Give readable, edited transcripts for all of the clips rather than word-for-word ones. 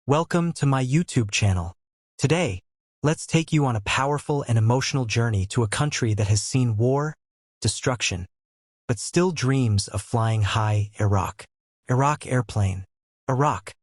Welcome to my YouTube channel. Today, let's take you on a powerful and emotional journey to a country that has seen war, destruction, but still dreams of flying high. Iraq. Iraq airplane. Iraq.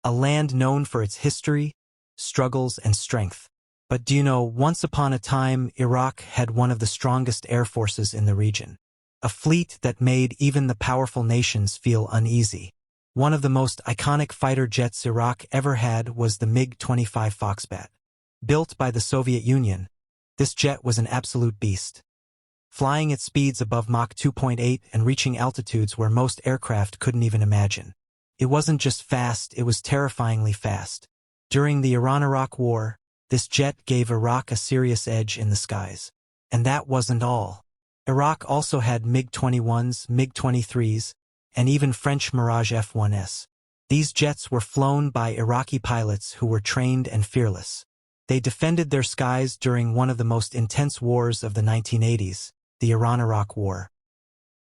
A land known for its history, struggles, and strength. But do you know, once upon a time, Iraq had one of the strongest air forces in the region. A fleet that made even the powerful nations feel uneasy. One of the most iconic fighter jets Iraq ever had was the MiG-25 Foxbat. Built by the Soviet Union, this jet was an absolute beast. Flying at speeds above Mach 2.8 and reaching altitudes where most aircraft couldn't even imagine. It wasn't just fast, it was terrifyingly fast. During the Iran-Iraq War, this jet gave Iraq a serious edge in the skies. And that wasn't all. Iraq also had MiG-21s, MiG-23s, and even French Mirage F-1s. These jets were flown by Iraqi pilots who were trained and fearless. They defended their skies during one of the most intense wars of the 1980s, the Iran-Iraq War.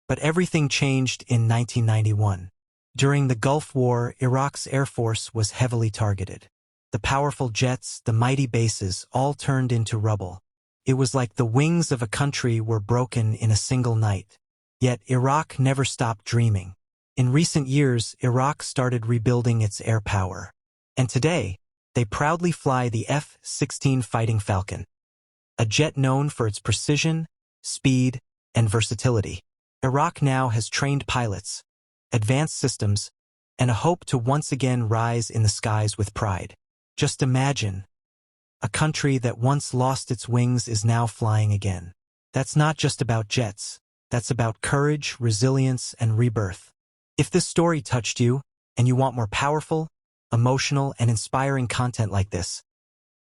But everything changed in 1991. During the Gulf War, Iraq's air force was heavily targeted. The powerful jets, the mighty bases, all turned into rubble. It was like the wings of a country were broken in a single night. Yet Iraq never stopped dreaming. In recent years, Iraq started rebuilding its air power. And today, they proudly fly the F-16 Fighting Falcon, a jet known for its precision, speed, and versatility. Iraq now has trained pilots, advanced systems, and a hope to once again rise in the skies with pride. Just imagine, a country that once lost its wings is now flying again. That's not just about jets. That's about courage, resilience, and rebirth. If this story touched you, and you want more powerful, emotional, and inspiring content like this,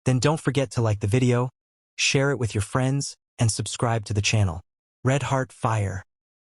then don't forget to like the video, share it with your friends, and subscribe to the channel. Red Heart Fire.